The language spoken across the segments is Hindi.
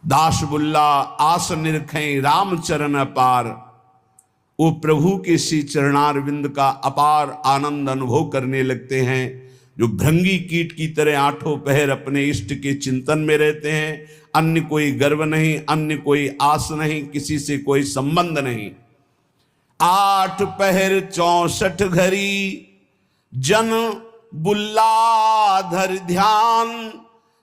दास बुल्ला आस निरखें राम चरण अपार। वो प्रभु के श्री चरणारविंद का अपार आनंद अनुभव करने लगते हैं। जो भृंगी कीट की तरह आठों पहर अपने इष्ट के चिंतन में रहते हैं। अन्य कोई गर्व नहीं, अन्य कोई आस नहीं, किसी से कोई संबंध नहीं। 8 पहर 64 घड़ी जन बुल्ला धर ध्यान।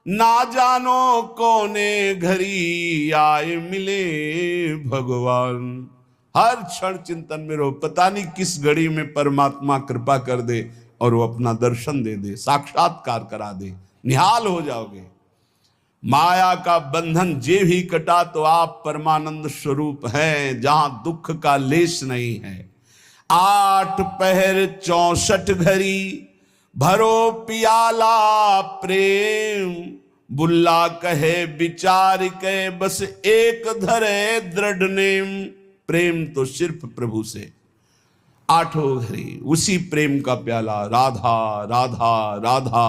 ना जानो कौने घड़ी आए मिले भगवान। हर क्षण चिंतन में रहो, पता नहीं किस घड़ी में परमात्मा कृपा कर दे और वो अपना दर्शन दे दे, साक्षात्कार करा दे, निहाल हो जाओगे। माया का बंधन जे भी कटा तो आप परमानंद स्वरूप हैं, जहां दुख का लेश नहीं है। 8 पहर 64 घड़ी भरो पियाला प्रेम। बुल्ला कहे विचार के बस एक धरे दृढ़ नेम। प्रेम तो सिर्फ प्रभु से, 8 घड़ी उसी प्रेम का प्याला। राधा राधा राधा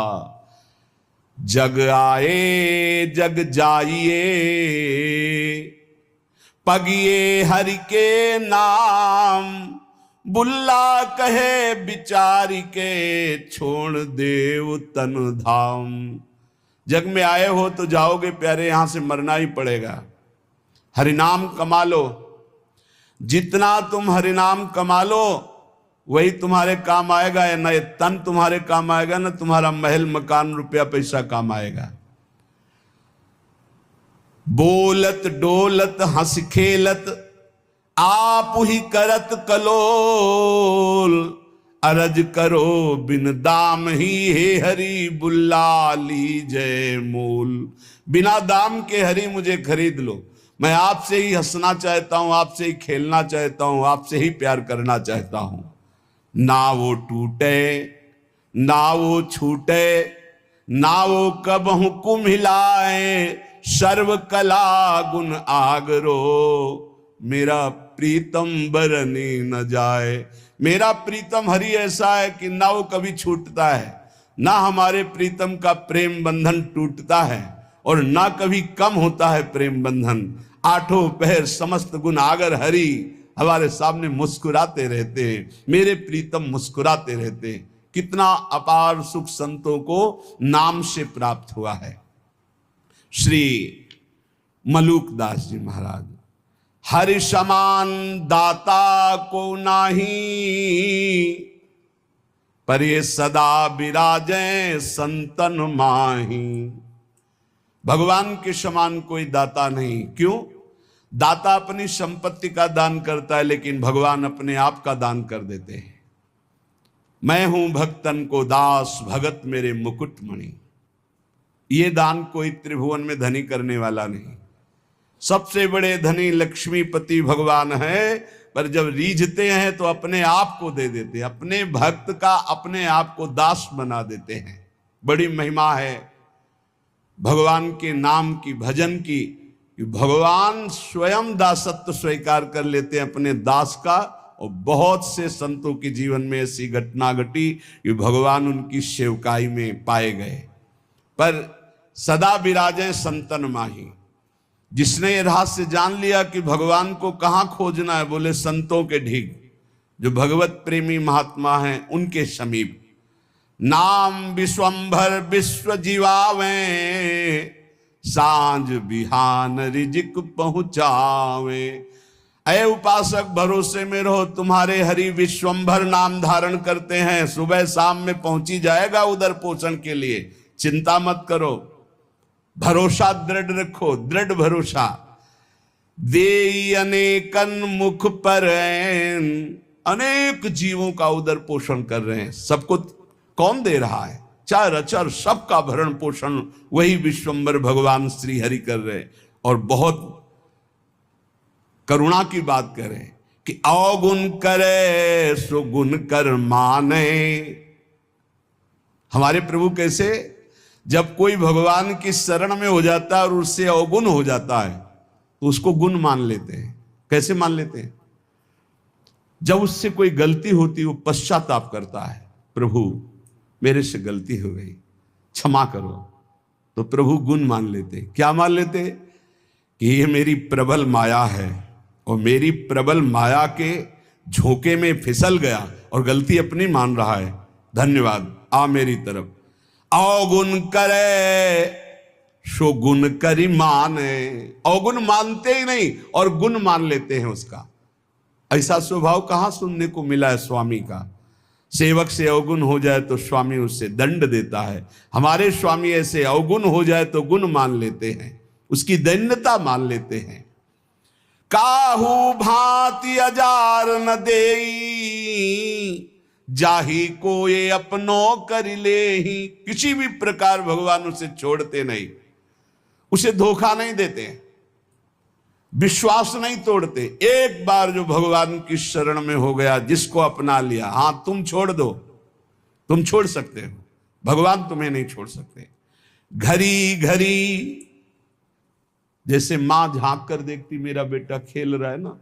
जग आए जग जाइए। पगिए हरि के नाम। बुल्ला कहे बिचारी के छोड़ देव तन धाम। जग में आए हो तो जाओगे प्यारे, यहां से मरना ही पड़ेगा। हरिनाम कमा लो, जितना तुम हरिनाम कमा लो वही तुम्हारे काम आएगा। या न ये तन तुम्हारे काम आएगा, न तुम्हारा महल मकान रुपया पैसा काम आएगा। बोलत डोलत हंस खेलत आप ही करत कलोल। अरज करो बिन दाम ही हे हरि बुल्ला लीजय मोल। बिना दाम के हरि मुझे खरीद लो, मैं आपसे ही हंसना चाहता हूं, आपसे ही खेलना चाहता हूं, आपसे ही प्यार करना चाहता हूं। ना वो टूटे ना वो छूटे, ना वो कब हुकुम हिलाए। सर्व कला गुण आगरो मेरा प्रीतम बरनी न जाए। मेरा प्रीतम हरि ऐसा है कि ना वो कभी छूटता है, ना हमारे प्रीतम का प्रेम बंधन टूटता है, और ना कभी कम होता है प्रेम बंधन। 8 पहर समस्त गुण आगर हरि हमारे सामने मुस्कुराते रहते हैं। मेरे प्रीतम मुस्कुराते रहते हैं। कितना अपार सुख संतों को नाम से प्राप्त हुआ है। श्री मलूक दास जी महाराज, हरि समान दाता को नाही। पर ये सदा विराजे संतन माही। भगवान के समान कोई दाता नहीं। क्यों? दाता अपनी संपत्ति का दान करता है, लेकिन भगवान अपने आप का दान कर देते हैं। मैं हूं भक्तन को दास, भगत मेरे मुकुट मणि। ये दान कोई त्रिभुवन में धनी करने वाला नहीं। सबसे बड़े धनी लक्ष्मीपति भगवान है, पर जब रीझते हैं तो अपने आप को दे देते हैं। अपने भक्त का अपने आप को दास बना देते हैं। बड़ी महिमा है भगवान के नाम की, भजन की। भगवान स्वयं दासत्व स्वीकार कर लेते हैं अपने दास का। और बहुत से संतों के जीवन में ऐसी घटना घटी कि भगवान उनकी सेवकाई में पाए गए। पर सदा विराजे संतन माही। जिसने ये रहस्य जान लिया कि भगवान को कहां खोजना है, बोले संतों के ढीग, जो भगवत प्रेमी महात्मा हैं उनके समीप। नाम विश्वंभर विश्व जीवावे, सांझ बिहान रिजिक पहुंचावे। अय उपासक भरोसे में रहो, तुम्हारे हरि विश्वंभर नाम धारण करते हैं। सुबह शाम में पहुंची जाएगा उधर पोषण के लिए, चिंता मत करो। भरोसा दृढ़ रखो, दृढ़ भरोसा। दे अनेकन मुख पर अनेक जीवों का उदर पोषण कर रहे हैं। सबको कौन दे रहा है? चार अचर सबका भरण पोषण वही विश्वंभर भगवान श्री हरि कर रहे हैं। और बहुत करुणा की बात करें कि अवगुण करे सो गुण कर माने। हमारे प्रभु कैसे, जब कोई भगवान की शरण में हो जाता है और उससे अवगुण हो जाता है तो उसको गुण मान लेते हैं। कैसे मान लेते हैं? जब उससे कोई गलती होती वो पश्चाताप करता है, प्रभु मेरे से गलती हो गई, क्षमा करो, तो प्रभु गुण मान लेते। क्या मान लेते? कि ये मेरी प्रबल माया है और मेरी प्रबल माया के झोंके में फिसल गया और गलती अपनी मान रहा है। धन्यवाद, आ मेरी तरफ। अवगुण करे सो गुण करी माने। अवगुण मानते ही नहीं और गुण मान लेते हैं उसका। ऐसा स्वभाव कहां सुनने को मिला है स्वामी का। सेवक से अवगुण हो जाए तो स्वामी उससे दंड देता है। हमारे स्वामी ऐसे अवगुण हो जाए तो गुण मान लेते हैं, उसकी दैन्यता मान लेते हैं। काहू भांति अजार न देई, जाही को ये अपनो कर ले ही। किसी भी प्रकार भगवान उसे छोड़ते नहीं, उसे धोखा नहीं देते, विश्वास नहीं तोड़ते। एक बार जो भगवान की शरण में हो गया, जिसको अपना लिया, हां तुम छोड़ दो, तुम छोड़ सकते हो, भगवान तुम्हें नहीं छोड़ सकते। घड़ी घड़ी जैसे मां झांक कर देखती मेरा बेटा खेल रहा है ना,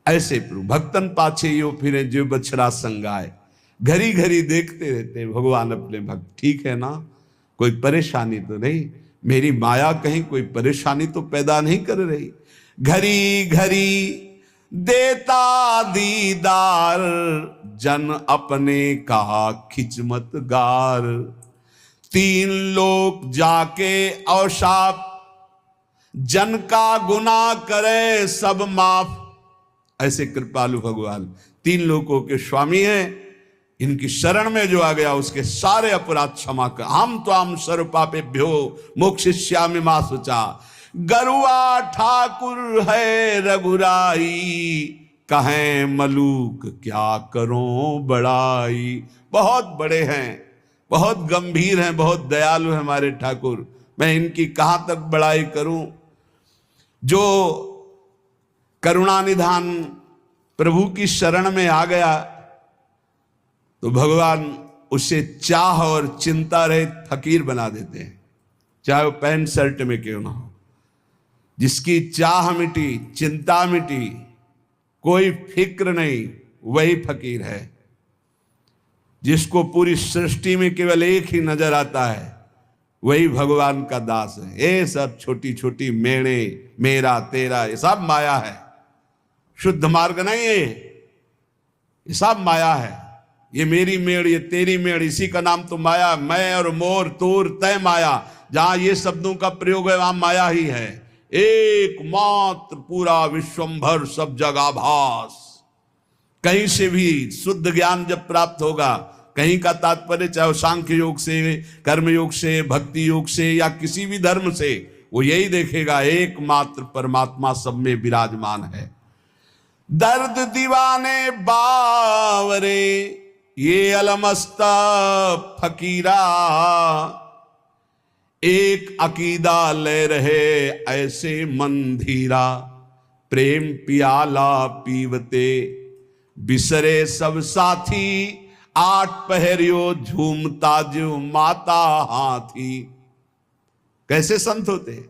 ऐसे प्रभु भक्तन पाछे यो फिरे जो बछड़ा संगाए। घड़ी घड़ी देखते रहते भगवान अपने भक्त, ठीक है ना, कोई परेशानी तो नहीं, मेरी माया कहीं कोई परेशानी तो पैदा नहीं कर रही। घड़ी घड़ी देता दीदार, जन अपने का खिचमत गार। तीन लोग जाके अवशाप, जन का गुनाह करे सब माफ। ऐसे कृपालु भगवान तीन लोगों के स्वामी हैं। इनकी शरण में जो आ गया उसके सारे अपराध क्षमा कर। हम तो हम सर्व पापेभ्यो मोक्षयिष्यामि मा शुचा। गरुआ ठाकुर है रघुराई, कहें मलूक क्या करो बड़ाई। बहुत बड़े हैं, बहुत गंभीर हैं, बहुत दयालु हैं हमारे ठाकुर, मैं इनकी कहां तक बड़ाई करूं। जो करुणा निधान प्रभु की शरण में आ गया तो भगवान उसे चाह और चिंता रहित फकीर बना देते हैं, चाहे वो पैंट शर्ट में क्यों ना हो। जिसकी चाह मिटी, चिंता मिटी, कोई फिक्र नहीं, वही फकीर है। जिसको पूरी सृष्टि में केवल एक ही नजर आता है, वही भगवान का दास है। ये सब छोटी छोटी मेणे, मेरा तेरा, ये सब माया है, शुद्ध मार्ग नहीं है, ये सब माया है। ये मेरी मेड़, ये तेरी मेड़, इसी का नाम तो माया। मैं और मोर, तोर, तय माया। जहां ये शब्दों का प्रयोग है वहां माया ही है। एकमात्र पूरा विश्वंभर सब जगह भास। कहीं से भी शुद्ध ज्ञान जब प्राप्त होगा, कहीं का तात्पर्य चाहे सांख्य योग से, कर्म योग से, भक्ति योग से या किसी भी धर्म से, वो यही देखेगा एकमात्र परमात्मा सब में विराजमान है। दर्द दीवाने बावरे ये अलमस्ता फकीरा, एक अकीदा ले रहे ऐसे मंधीरा। प्रेम पियाला पीवते बिसरे सब साथी, आठ पहरियो झूमता जो माता हाथी। कैसे संत होते हैं?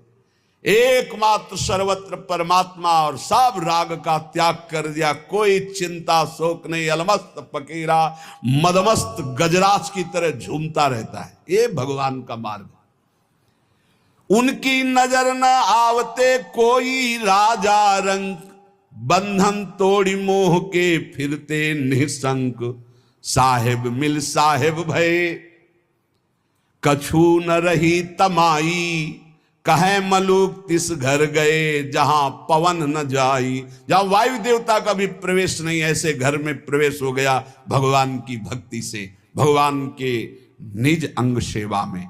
एकमात्र सर्वत्र परमात्मा और सब राग का त्याग कर दिया, कोई चिंता शोक नहीं। अलमस्त फकीरा मदमस्त गजराज की तरह झूमता रहता है। ये भगवान का मार्ग। उनकी नजर न आवते कोई राजा रंक, बंधन तोड़ी मोह के फिरते निसंक। साहेब मिल साहेब भय कछु न रही तमाई, कहे मलूक तिस घर गए जहां पवन न जाई। जहां वायु देवता का भी प्रवेश नहीं, ऐसे घर में प्रवेश हो गया भगवान की भक्ति से, भगवान के निज अंग सेवा में।